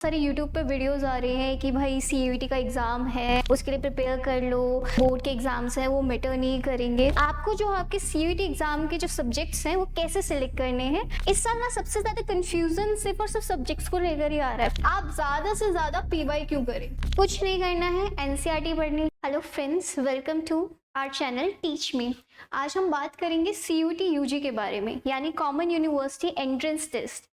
सारे यूट्यूब पे वीडियोस आ रहे हैं कि भाई सीयूईटी का एग्ज़ाम है, उसके लिए प्रिपेयर कर लो, बोर्ड के एग्ज़ाम्स हैं वो मैटर नहीं करेंगे। आपको जो आपके सीयूईटी एग्ज़ाम के जो सब्जेक्ट्स हैं वो कैसे सिलेक्ट करने हैं, इस साल ना सबसे ज़्यादा कंफ्यूजन सिर्फ और सिर्फ सब्जेक्ट्स को लेकर ही आ रहा है। आप ज़्यादा से ज़्यादा पीवाई क्यों करें, कुछ नहीं करना है, एनसीईआरटी पढ़नी। Hello friends, welcome to our channel teach me. आज हम बात करेंगे सीयूईटी यूजी के बारे में, यानी कॉमन यूनिवर्सिटी एंट्रेंस टेस्ट।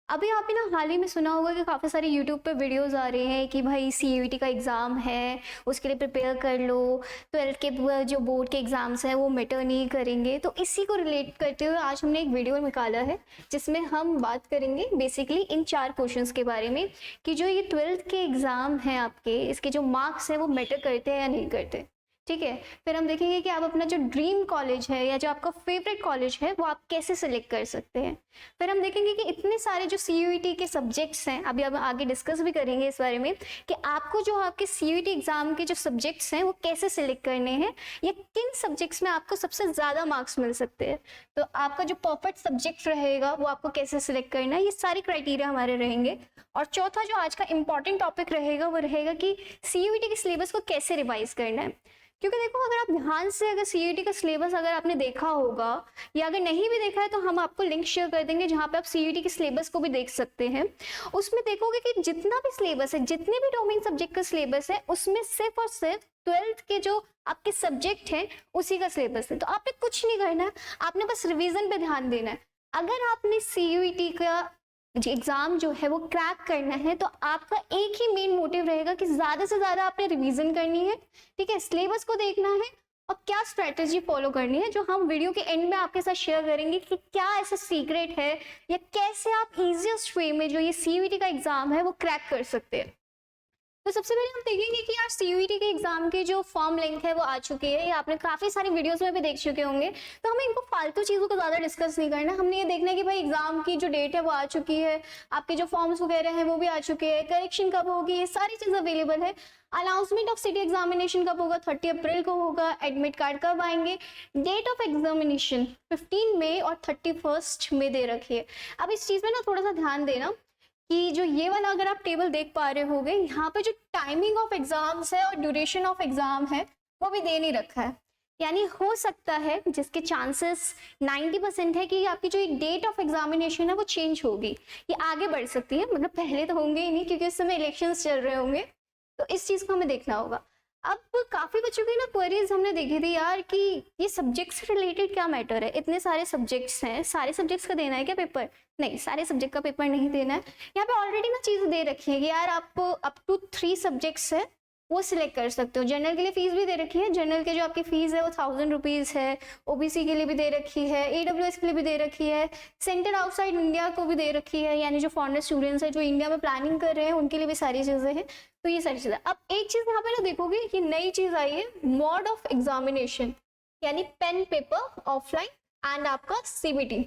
अभी आपने ना हाल ही में सुना होगा कि काफ़ी सारे यूट्यूब पे वीडियोस आ रहे हैं कि भाई सीयूईटी का एग्ज़ाम है, उसके लिए प्रिपेयर कर लो, 12th के जो बोर्ड के एग्ज़ाम्स हैं वो मैटर नहीं करेंगे। तो इसी को रिलेट करते हुए आज हमने एक वीडियो निकाला है जिसमें हम बात करेंगे बेसिकली इन 4 क्वेश्चंस के बारे में कि जो ये 12th के एग्ज़ाम हैं आपके, इसके जो मार्क्स हैं वो मैटर करते हैं या नहीं करते। ठीक है, फिर हम देखेंगे कि आप अपना जो ड्रीम कॉलेज है या जो आपका फेवरेट कॉलेज है वो आप कैसे सिलेक्ट कर सकते हैं। फिर हम देखेंगे कि इतने सारे जो सीयूईटी के सब्जेक्ट्स हैं, अभी अब आगे डिस्कस भी करेंगे इस बारे में कि आपको जो आपके सीयूईटी एग्जाम के जो सब्जेक्ट्स हैं वो कैसे सिलेक्ट करने हैं या किन सब्जेक्ट्स में आपको सबसे ज़्यादा मार्क्स मिल सकते हैं। तो आपका जो परफेक्ट सब्जेक्ट रहेगा वो आपको कैसे सिलेक्ट करना है, ये सारे क्राइटेरिया हमारे रहेंगे। और चौथा जो आज का इंपॉर्टेंट टॉपिक रहेगा वो रहेगा कि सीयूईटी के सिलेबस को कैसे रिवाइज करना है। क्योंकि देखो, अगर आप ध्यान से अगर सीयूईटी का सिलेबस अगर आपने देखा होगा या अगर नहीं भी देखा है तो हम आपको लिंक शेयर कर देंगे जहाँ पे आप सीयूईटी के सिलेबस को भी देख सकते हैं। उसमें देखोगे कि जितना भी सिलेबस है, जितने भी डोमेन सब्जेक्ट का सिलेबस है, उसमें सिर्फ और सिर्फ 12th के जो आपके सब्जेक्ट हैं उसी का सिलेबस है। तो आपने कुछ नहीं करना है, आपने बस रिविजन पे ध्यान देना है। अगर आपने सीयूईटी का एग्जाम जो है वो क्रैक करना है तो आपका एक ही मेन मोटिव रहेगा कि ज्यादा से ज्यादा आपने रिवीजन करनी है, ठीक है, सिलेबस को देखना है और क्या स्ट्रेटेजी फॉलो करनी है, जो हम वीडियो के एंड में आपके साथ शेयर करेंगे कि क्या ऐसा सीक्रेट है या कैसे आप इजीएस्ट वे में जो ये सीयूईटी का एग्जाम है वो क्रैक कर सकते हैं। तो सबसे पहले हम देखेंगे कि यार सीयूईटी के एग्जाम के जो फॉर्म लिंक है वो आ चुकी है, ये आपने काफी सारी वीडियोस में भी देख चुके होंगे। तो हमें इनको फालतू चीजों को ज्यादा डिस्कस नहीं करना, हमने ये देखना है कि भाई एग्जाम की जो डेट है वो आ चुकी है, आपके जो फॉर्म्स वगैरह हैं वो भी आ चुके हैं, करेक्शन कब होगी, ये सारी चीज अवेलेबल है। अनाउंसमेंट ऑफ सिटी एग्जामिनेशन कब होगा, 30 अप्रैल को होगा। एडमिट कार्ड कब आएंगे, डेट ऑफ एग्जामिनेशन 15 मई और 31 मई दे रखी है। अब इस चीज में ना थोड़ा सा ध्यान देना कि जो ये वाला अगर आप टेबल देख पा रहे होगे, यहाँ पे जो टाइमिंग ऑफ एग्जाम्स है और ड्यूरेशन ऑफ एग्जाम है वो भी दे नहीं रखा है। यानी हो सकता है, जिसके चांसेस 90% है कि आपकी जो डेट ऑफ एग्जामिनेशन है वो चेंज होगी, ये आगे बढ़ सकती है, मतलब पहले तो होंगे ही नहीं क्योंकि इस समय इलेक्शंस चल रहे होंगे। तो इस चीज को हमें देखना होगा। अब काफी बच्चों की ना क्वेरीज हमने देखी थी यार कि ये सब्जेक्ट से रिलेटेड क्या मैटर है, इतने सारे सब्जेक्ट्स हैं, सारे सब्जेक्ट्स का देना है क्या पेपर? नहीं, सारे सब्जेक्ट का पेपर नहीं देना है। यहाँ पे ऑलरेडी ना चीज दे रखी है कि यार आप अप टू 3 सब्जेक्ट्स है वो सिलेक्ट कर सकते हो। जनरल के लिए फीस भी दे रखी है, जनरल के जो आपकी फीस है वो 1000 रुपीज है। ओबीसी के लिए भी दे रखी है, ईडब्ल्यूएस के लिए भी दे रखी है, सेंटर आउटसाइड इंडिया को भी दे रखी है, यानी जो फॉरेन स्टूडेंट्स है जो इंडिया में प्लानिंग कर रहे हैं उनके लिए भी सारी चीजें हैं। तो ये सारी चीजें। अब एक चीज यहाँ पे ना देखोगे कि नई चीज आई है, मोड ऑफ एग्जामिनेशन, यानी पेन पेपर ऑफलाइन एंड आपका सीबीटी।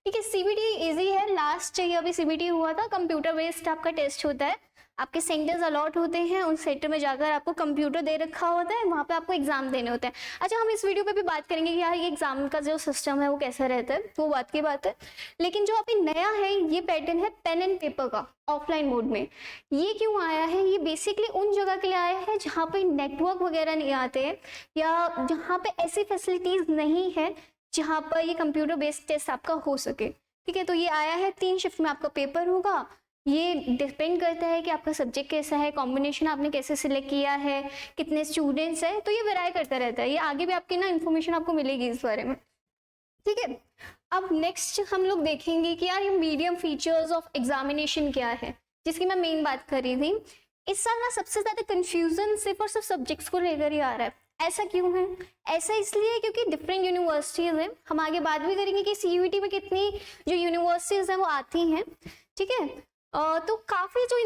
ठीक है, सीबीटी इजी है, लास्ट ये अभी सीबीटी हुआ था, कंप्यूटर बेस्ड आपका टेस्ट होता है, आपके सेंटर्स अलॉट होते हैं, उन सेंटर में जाकर आपको कंप्यूटर दे रखा होता है, वहाँ पे आपको एग्जाम देने होते हैं। अच्छा, हम इस वीडियो पे भी बात करेंगे कि यार ये एग्जाम का जो सिस्टम है वो कैसा रहता है, वो बात की बात है। लेकिन जो अभी नया है ये पैटर्न है पेन एंड पेपर का ऑफलाइन मोड में। ये क्यों आया है? ये बेसिकली उन जगह के लिए आया है जहाँ पे नेटवर्क वगैरह नहीं आते हैं या जहाँ पे ऐसी फैसिलिटीज नहीं है जहाँ पर ये कंप्यूटर बेस्ड टेस्ट आपका हो सके। ठीक है, तो ये आया है 3 शिफ्ट में आपका पेपर होगा। ये डिपेंड करता है कि आपका सब्जेक्ट कैसा है, कॉम्बिनेशन आपने कैसे सिलेक्ट किया है, कितने स्टूडेंट्स हैं, तो ये वेराई करता रहता है। ये आगे भी आपकी ना इन्फॉर्मेशन आपको मिलेगी इस बारे में। ठीक है, अब नेक्स्ट हम लोग देखेंगे कि यार ये मीडियम फीचर्स ऑफ एग्जामिनेशन क्या है, जिसकी मैं मेन बात कर रही थी। इस साल ना सबसे ज्यादा कंफ्यूजन सिर्फ और सिर्फ सब्जेक्ट्स को लेकर ही आ रहा है। ऐसा क्यों है? ऐसा इसलिए क्योंकि डिफरेंट यूनिवर्सिटीज हैं, हम आगे बात भी करेंगे कि सीयूईटी में कितनी जो यूनिवर्सिटीज हैं वो आती हैं। ठीक है, तो काफ़ी जो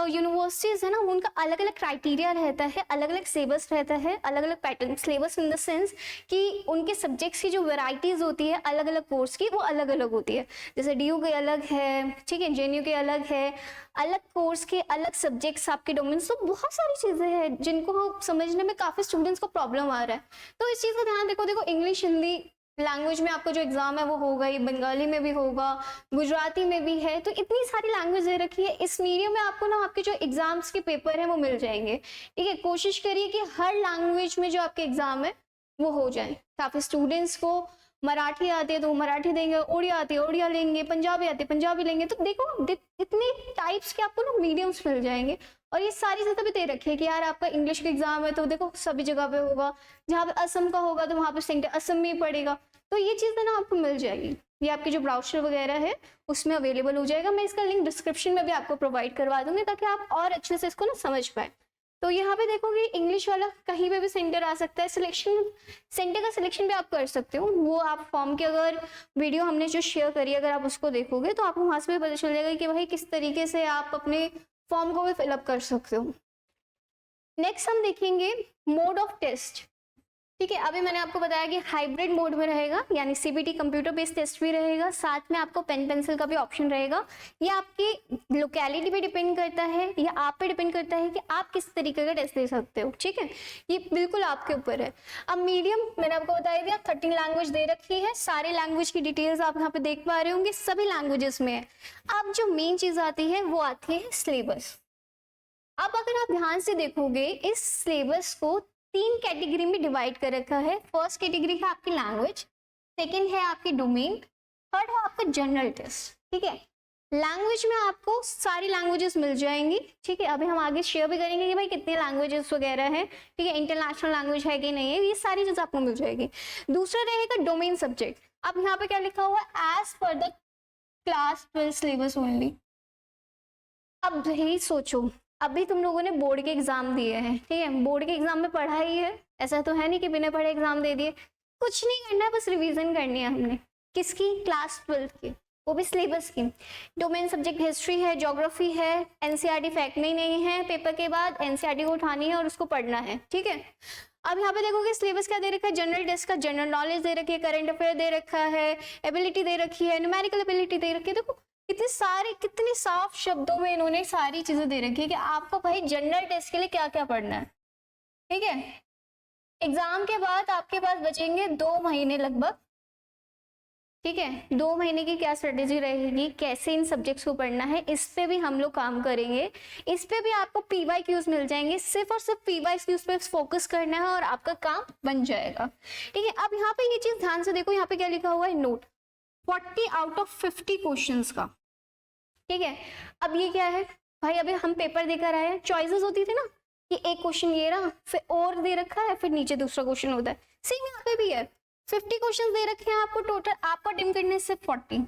यूनिवर्सिटीज़ है ना उनका अलग अलग क्राइटेरिया रहता है, अलग अलग सिलेबस रहता है, अलग अलग pattern syllabus in the sense कि उनके सब्जेक्ट्स की जो वैरायटीज़ होती है अलग अलग कोर्स की वो अलग अलग होती है। जैसे डीयू के अलग है, ठीक है, जेएनयू के अलग है, अलग कोर्स के अलग सब्जेक्ट्स आपके डोमेन्स, तो बहुत सारी चीज़ें हैं जिनको समझने में काफ़ी स्टूडेंट्स को प्रॉब्लम आ रहा है। तो इस चीज़ का ध्यान देखो, इंग्लिश, हिंदी लैंग्वेज में आपका जो एग्जाम है वो होगा ही, बंगाली में भी होगा, गुजराती में भी है, तो इतनी सारी लैंग्वेज दे रखी है। इस मीडियम में आपको ना आपके जो एग्जाम्स के पेपर हैं वो मिल जाएंगे। ठीक है, कोशिश करिए कि हर लैंग्वेज में जो आपके एग्जाम है वो हो जाए, ताकि स्टूडेंट्स को मराठी आती है तो मराठी देंगे, उड़िया आती है उड़िया लेंगे, पंजाबी आती है पंजाबी लेंगे। तो देखो इतने टाइप्स के आपको ना मीडियम्स मिल जाएंगे। और ये सारी चीजें भी दे रखी है कि यार आपका इंग्लिश का एग्जाम है तो देखो सभी जगह पे होगा, जहाँ पे असम का होगा तो वहाँ पे सेंटर असम में ही पड़ेगा। तो ये चीजें ना आपको मिल जाएगी, ये आपकी जो ब्राउजर वगैरह है उसमें अवेलेबल हो जाएगा। मैं इसका लिंक डिस्क्रिप्शन में भी आपको प्रोवाइड करवा दूंगी ताकि आप और अच्छे से इसको ना समझ पाए। तो यहाँ पे देखोगे इंग्लिश वाला कहीं पे भी सेंटर आ सकता है, सिलेक्शन सेंटर का सिलेक्शन भी आप कर सकते हो। वो आप फॉर्म के अगर वीडियो हमने जो शेयर करी अगर आप उसको देखोगे तो आपको वहां से भी पता चल जाएगा कि भाई किस तरीके से आप अपने फॉर्म को भी फिलअप कर सकते हो। नेक्स्ट हम देखेंगे मोड ऑफ टेस्ट। ठीक है, अभी मैंने आपको बताया कि हाइब्रिड मोड में रहेगा, यानी सीबीटी कंप्यूटर बेस्ड टेस्ट भी रहेगा, साथ में आपको पेन पेंसिल का भी ऑप्शन रहेगा। ये आपकी लोकेलिटी पे डिपेंड करता है या आप पे डिपेंड करता है कि आप किस तरीके का टेस्ट दे सकते हो। ठीक है, ये बिल्कुल आपके ऊपर है। अब मीडियम मैंने आपको बताया दिया, 13 लैंग्वेज दे रखी है, सारे लैंग्वेज की डिटेल्स आप यहाँ पे देख पा रहे होंगे, सभी लैंग्वेजेस में है। अब जो मेन चीज आती है वो आती है सिलेबस। अब अगर आप ध्यान से देखोगे इस सिलेबस को 3 कैटेगरी में डिवाइड कर रखा है। फर्स्ट कैटेगरी है आपकी लैंग्वेज, सेकंड है आपकी डोमेन, थर्ड है आपका जनरल टेस्ट। ठीक है, लैंग्वेज में आपको सारी लैंग्वेजेस मिल जाएंगी। ठीक है, अभी हम आगे शेयर भी करेंगे कि भाई कितने लैंग्वेजेस वगैरह हैं। ठीक है, इंटरनेशनल लैंग्वेज है कि नहीं है, ये सारी चीजें आपको मिल जाएगी। दूसरा रहेगा डोमेन सब्जेक्ट। अब यहाँ पे क्या लिखा हुआ है, as per the class 12 syllabus only. अब यही सोचो, अभी तुम लोगों ने बोर्ड के एग्जाम दिए हैं, ठीक है, बोर्ड के एग्जाम में पढ़ा ही है, ऐसा तो है नहीं कि बिना पढ़े एग्जाम दे दिए। कुछ नहीं करना है, बस रिवीजन करनी है हमने। किसकी? क्लास 12 की, वो भी सिलेबस की। डोमेन सब्जेक्ट हिस्ट्री है, ज्योग्राफी है, एनसीईआरटी फेंकनी नहीं है, पेपर के बाद एनसीईआरटी को उठानी है और उसको पढ़ना है। ठीक है, अब यहाँ पे देखोगे सिलेबस क्या दे रखा है, जनरल टेस्ट का जनरल नॉलेज दे रखी है, करंट अफेयर दे रखा है, एबिलिटी दे रखी है, न्यूमेरिकल एबिलिटी दे रखी है। देखो कितने साफ शब्दों में इन्होंने सारी चीजें दे रखी है कि आपको भाई जनरल टेस्ट के लिए क्या क्या पढ़ना है। ठीक है, एग्जाम के बाद आपके पास बचेंगे 2 महीने लगभग। ठीक है, 2 महीने की क्या स्ट्रेटेजी रहेगी, कैसे इन सब्जेक्ट्स को पढ़ना है, इस पे भी हम लोग काम करेंगे। इस पे भी आपको PYQs मिल जाएंगे, सिर्फ और सिर्फ PYQs पे फोकस करना है और आपका काम बन जाएगा। ठीक है, अब यहाँ पे ये चीज ध्यान से देखो, यहाँ पे क्या लिखा हुआ है, नोट 40 आउट ऑफ 50 क्वेश्चंस का। ठीक है, अब ये क्या है भाई, अभी हम पेपर देकर आए हैं, चॉइसेस होती थी ना कि एक क्वेश्चन ये रहा, फिर और दे रखा है, फिर नीचे दूसरा क्वेश्चन होता है। सेम यहाँ पे भी है, 50 क्वेश्चन दे रखे हैं आपको टोटल, आपको अटेम्प्ट करने से 40।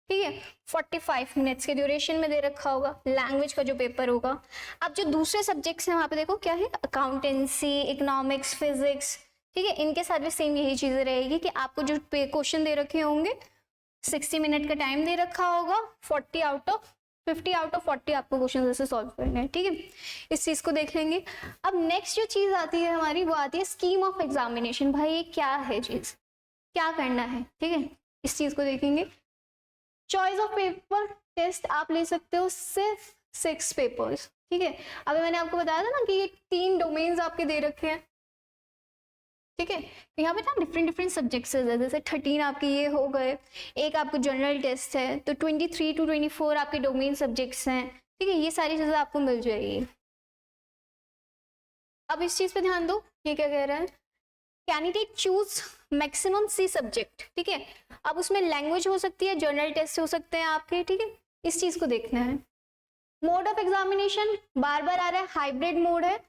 ठीक है, 45 मिनट्स के ड्यूरेशन में दे रखा होगा लैंग्वेज का जो पेपर होगा। अब जो दूसरे सब्जेक्ट्स हैं वहाँ पे देखो क्या है, अकाउंटेंसी, इकोनॉमिक्स, फिजिक्स। ठीक है, इनके साथ भी सेम यही चीजें रहेगी कि आपको जो क्वेश्चन दे रखे होंगे 60 मिनट का टाइम दे रखा होगा, 50 आउट ऑफ 40 आपको क्वेश्चन ऐसे सॉल्व करने हैं। ठीक है, इस चीज को देख लेंगे। अब नेक्स्ट जो चीज आती है हमारी, वो आती है स्कीम ऑफ एग्जामिनेशन। भाई ये क्या है चीज, क्या करना है। ठीक है, इस चीज को देखेंगे। चॉइस ऑफ पेपर टेस्ट आप ले सकते हो सिर्फ 6 पेपर्स। ठीक है, अभी मैंने आपको बताया था ना कि ये 3 डोमेन्स आपके दे रखे हैं। ठीक है, यहाँ पे ना डिफरेंट सब्जेक्ट्स है, जैसे 13 आपके ये हो गए, एक आपको जनरल टेस्ट है, तो 23 to 24 आपके डोमेन सब्जेक्ट्स हैं। ठीक है, ये सारी चीजें आपको मिल जाएगी। अब इस चीज पे ध्यान दो, ये क्या कह रहा है, candidate choose maximum C subject. ठीक है, अब उसमें लैंग्वेज हो सकती है, जनरल टेस्ट हो सकते हैं आपके। ठीक है, इस चीज को देखना है। मोड ऑफ एग्जामिनेशन बार बार आ रहा है, हाइब्रिड मोड है।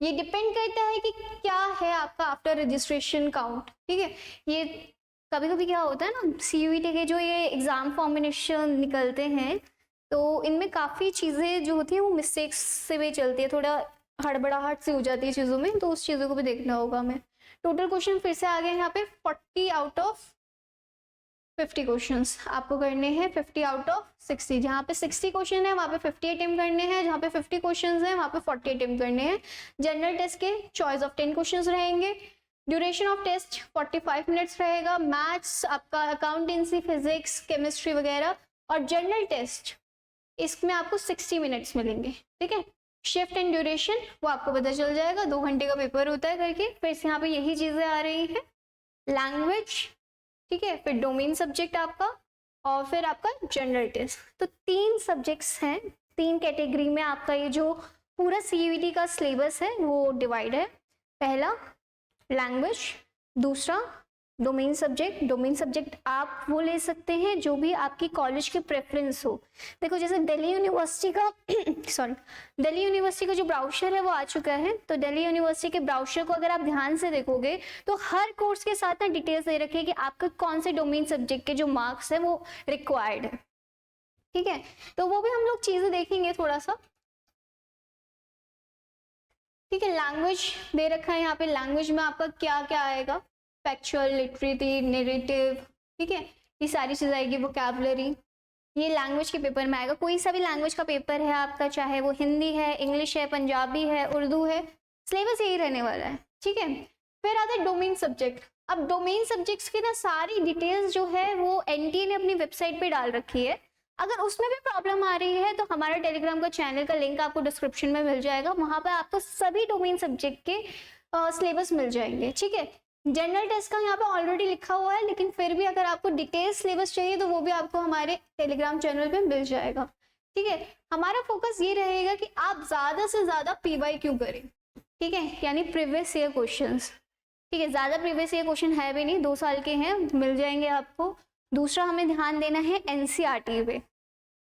ये डिपेंड करता है कि क्या है आपका आफ्टर रजिस्ट्रेशन काउंट। ठीक है, ये कभी कभी क्या होता है ना, CUET के जो ये एग्जाम फॉर्मेशन निकलते हैं तो इनमें काफ़ी चीज़ें जो होती हैं वो मिस्टेक्स से भी चलती है, थोड़ा हड़बड़ाहट से हो जाती है चीज़ों में, तो उस चीज़ों को भी देखना होगा हमें। टोटल क्वेश्चन फिर से आ गए यहाँ पे 40 आउट ऑफ 50 क्वेश्चंस आपको करने हैं, 50 आउट ऑफ 60। जहाँ पे 60 क्वेश्चन है वहाँ पे 50 अटेम्प्ट करने हैं, जहाँ पे 50 क्वेश्चंस हैं वहाँ पे 40 अटेम्प्ट करने हैं। जनरल टेस्ट के चॉइस ऑफ 10 क्वेश्चंस रहेंगे। ड्यूरेशन ऑफ टेस्ट 45 मिनट्स रहेगा। मैथ्स आपका, अकाउंटेंसी, फिजिक्स, केमिस्ट्री वगैरह, और जनरल टेस्ट इसमें आपको 60 मिनट्स मिलेंगे। ठीक है, शिफ्ट एंड ड्यूरेशन वो आपको पता चल जाएगा, 2 घंटे का पेपर होता है करके। फिर यहाँ पे यही चीज़ें आ रही हैं, लैंग्वेज, ठीक है, फिर डोमेन सब्जेक्ट आपका, और फिर आपका जनरल टेस्ट। तो 3 सब्जेक्ट्स हैं, 3 कैटेगरी में आपका ये जो पूरा CUET का सिलेबस है वो डिवाइड है। पहला लैंग्वेज, दूसरा डोमेन सब्जेक्ट। डोमेन सब्जेक्ट आप वो ले सकते हैं जो भी आपकी कॉलेज की प्रेफरेंस हो। देखो जैसे दिल्ली यूनिवर्सिटी का दिल्ली यूनिवर्सिटी का जो ब्राउचर है वो आ चुका है। तो दिल्ली यूनिवर्सिटी के ब्राउचर को अगर आप ध्यान से देखोगे तो हर कोर्स के साथ ना डिटेल्स दे रखी है कि आपका कौन से डोमेन सब्जेक्ट के जो मार्क्स है वो रिक्वायर्ड है। ठीक है, तो वो भी हम लोग चीजें देखेंगे थोड़ा सा। ठीक है, लैंग्वेज दे रखा है यहाँ पे। लैंग्वेज में आपका क्या क्या आएगा, फैक्चुअल, लिटरेटिव, नैरेटिव, ठीक है, ये सारी चीज़ आएगी। वोकैबुलरी ये लैंग्वेज के पेपर में आएगा। कोई सा भी लैंग्वेज का पेपर है आपका, चाहे वो हिंदी है, इंग्लिश है, पंजाबी है, उर्दू है, सिलेबस यही रहने वाला है। ठीक है, फिर आता है डोमेन सब्जेक्ट। अब डोमेन सब्जेक्ट्स की ना सारी डिटेल्स जो है वो NTA ने अपनी वेबसाइट पे डाल रखी है। अगर उसमें भी प्रॉब्लम आ रही है तो हमारा टेलीग्राम का चैनल का लिंक आपको डिस्क्रिप्शन में मिल जाएगा, वहां पर आपको सभी डोमेन सब्जेक्ट के सिलेबस मिल जाएंगे। ठीक है, जनरल टेस्ट का यहाँ पे ऑलरेडी लिखा हुआ है, लेकिन फिर भी अगर आपको डिटेल सिलेबस चाहिए तो वो भी आपको हमारे टेलीग्राम चैनल पे मिल जाएगा। ठीक है, हमारा फोकस ये रहेगा कि आप ज़्यादा से ज़्यादा PYQ करें। ठीक है, यानी प्रीवियस ईयर क्वेश्चंस। ठीक है, ज़्यादा प्रीवियस ईयर क्वेश्चन है भी नहीं, 2 साल के हैं, मिल जाएंगे आपको। दूसरा हमें ध्यान देना है NCERT पे,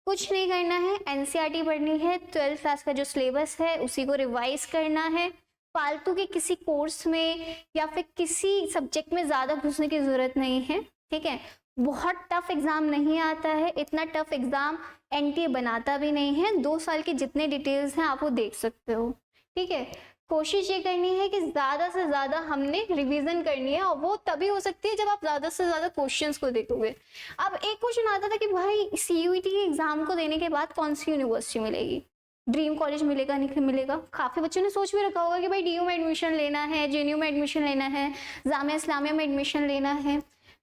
कुछ नहीं करना है, NCERT पढ़नी है। 12th क्लास का जो सिलेबस है उसी को रिवाइज करना है। फालतू के किसी कोर्स में या फिर किसी सब्जेक्ट में ज़्यादा घुसने की ज़रूरत नहीं है। ठीक है, बहुत टफ एग्ज़ाम नहीं आता है, इतना टफ एग्ज़ाम NTA बनाता भी नहीं है। 2 साल के जितने डिटेल्स हैं आप वो देख सकते हो। ठीक है, कोशिश ये करनी है कि ज़्यादा से ज़्यादा हमने रिवीजन करनी है, और वो तभी हो सकती है जब आप ज़्यादा से ज़्यादा क्वेश्चंस को देखोगे। अब एक क्वेश्चन आता था कि भाई CUET के एग्ज़ाम को देने के बाद कौन सी यूनिवर्सिटी मिलेगी, ड्रीम कॉलेज मिलेगा नहीं मिलेगा। काफ़ी बच्चों ने सोच भी रखा होगा कि भाई DU में एडमिशन लेना है, JNU में एडमिशन लेना है, जामिया इस्लामिया में एडमिशन लेना है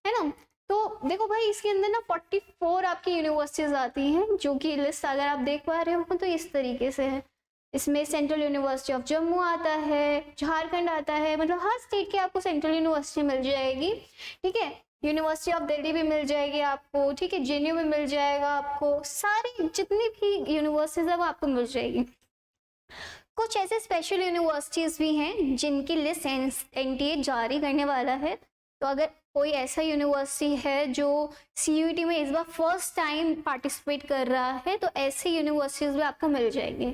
ना। तो देखो भाई इसके अंदर ना 44 आपकी यूनिवर्सिटीज़ आती हैं, जो कि लिस्ट अगर आप देख पा रहे हो तो इस तरीके से है। इसमें सेंट्रल यूनिवर्सिटी ऑफ जम्मू आता है, झारखंड आता है, मतलब हर स्टेट की आपको सेंट्रल यूनिवर्सिटी मिल जाएगी। ठीक है, यूनिवर्सिटी ऑफ दिल्ली भी मिल जाएगी आपको। ठीक है, JNU भी मिल जाएगा आपको, सारी जितनी भी यूनिवर्सिटीज है वो आपको मिल जाएगी। कुछ ऐसे स्पेशल यूनिवर्सिटीज़ भी हैं जिनकी लिस्ट NTA जारी करने वाला है। तो अगर कोई ऐसा यूनिवर्सिटी है जो CUET में इस बार फर्स्ट टाइम पार्टिसिपेट कर रहा है तो ऐसे यूनिवर्सिटीज़ भी आपको मिल जाएंगे।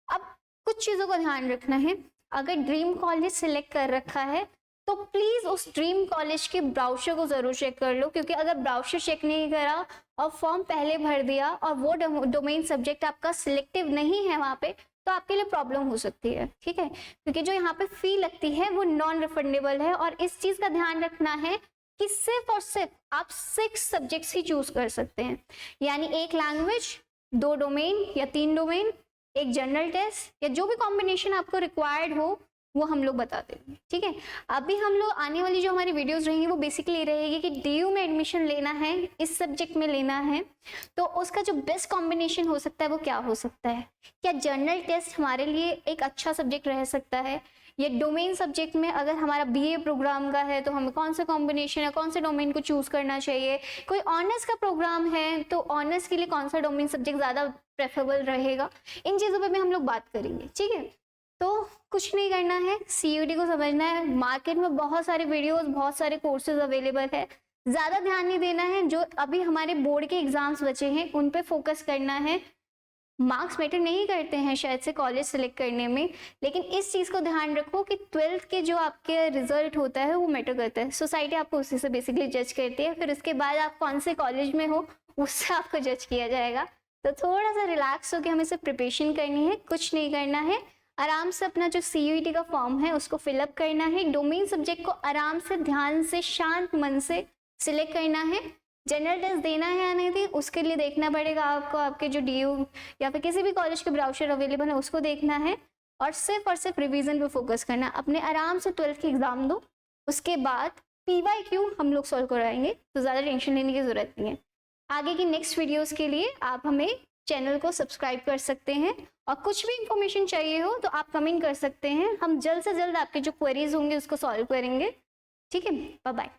अब कुछ चीज़ों का ध्यान रखना है, अगर ड्रीम कॉलेज सिलेक्ट कर रखा है तो प्लीज़ उस ड्रीम कॉलेज के ब्राउचर को ज़रूर चेक कर लो, क्योंकि अगर ब्राउचर चेक नहीं करा और फॉर्म पहले भर दिया और वो डोमेन सब्जेक्ट आपका सिलेक्टिव नहीं है वहाँ पे तो आपके लिए प्रॉब्लम हो सकती है। ठीक है, क्योंकि जो यहाँ पे फ़ी लगती है वो नॉन रिफंडेबल है, और इस चीज़ का ध्यान रखना है कि सिर्फ और सिर्फ आप 6 सब्जेक्ट्स ही चूज़ कर सकते हैं, यानी 1 लैंग्वेज, 2 डोमेन या 3 डोमेन, 1 जनरल टेस्ट, या जो भी कॉम्बिनेशन आपको रिक्वायर्ड हो वो हम लोग बता देंगे। ठीक है, अभी हम लोग आने वाली जो हमारी वीडियोस रहेंगी वो बेसिकली रहेगी कि DU में एडमिशन लेना है, इस सब्जेक्ट में लेना है तो उसका जो बेस्ट कॉम्बिनेशन हो सकता है वो क्या हो सकता है, क्या जनरल टेस्ट हमारे लिए एक अच्छा सब्जेक्ट रह सकता है, ये डोमेन सब्जेक्ट में अगर हमारा BA प्रोग्राम का है तो हमें कौन सा कॉम्बिनेशन है, कौन से डोमेन को चूज़ करना चाहिए, कोई ऑनर्स का प्रोग्राम है तो ऑनर्स के लिए कौन सा डोमेन सब्जेक्ट ज़्यादा प्रेफरेबल रहेगा, इन चीज़ों पे भी हम लोग बात करेंगे। ठीक है, तो कुछ नहीं करना है, CUET को समझना है। मार्केट में बहुत सारे वीडियोस, बहुत सारे कोर्सेज अवेलेबल है, ज़्यादा ध्यान नहीं देना है। जो अभी हमारे बोर्ड के एग्जाम्स बचे हैं उन पे फोकस करना है। मार्क्स मैटर नहीं करते हैं शायद से कॉलेज सेलेक्ट करने में, लेकिन इस चीज़ को ध्यान रखो कि 12th के जो आपके रिजल्ट होता है वो मैटर करता है। सोसाइटी आपको उसी से बेसिकली जज करती है, फिर उसके बाद आप कौन से कॉलेज में हो उससे आपको जज किया जाएगा। तो थोड़ा सा रिलैक्स होकर हमें से प्रिपरेशन करनी है, कुछ नहीं करना है, आराम से अपना जो CUET का फॉर्म है उसको फिलअप करना है। डोमेन सब्जेक्ट को आराम से, ध्यान से, शांत मन से सिलेक्ट करना है। जनरल टेस्ट देना है या नहीं थी उसके लिए देखना पड़ेगा आपको, आपके जो DU या फिर किसी भी कॉलेज के ब्राउचर अवेलेबल है उसको देखना है, और सिर्फ रिवीजन पे फोकस करना। अपने आराम से 12th की एग्ज़ाम दो, उसके बाद PYQ हम लोग सॉल्व कराएंगे, तो ज़्यादा टेंशन लेने की ज़रूरत नहीं है। आगे की नेक्स्ट वीडियोज़ के लिए आप हमें चैनल को सब्सक्राइब कर सकते हैं, और कुछ भी इंफॉर्मेशन चाहिए हो तो आप कमेंट कर सकते हैं। हम जल्द से जल्द आपके जो क्वेरीज होंगे उसको सॉल्व करेंगे। ठीक है, बाय बाय।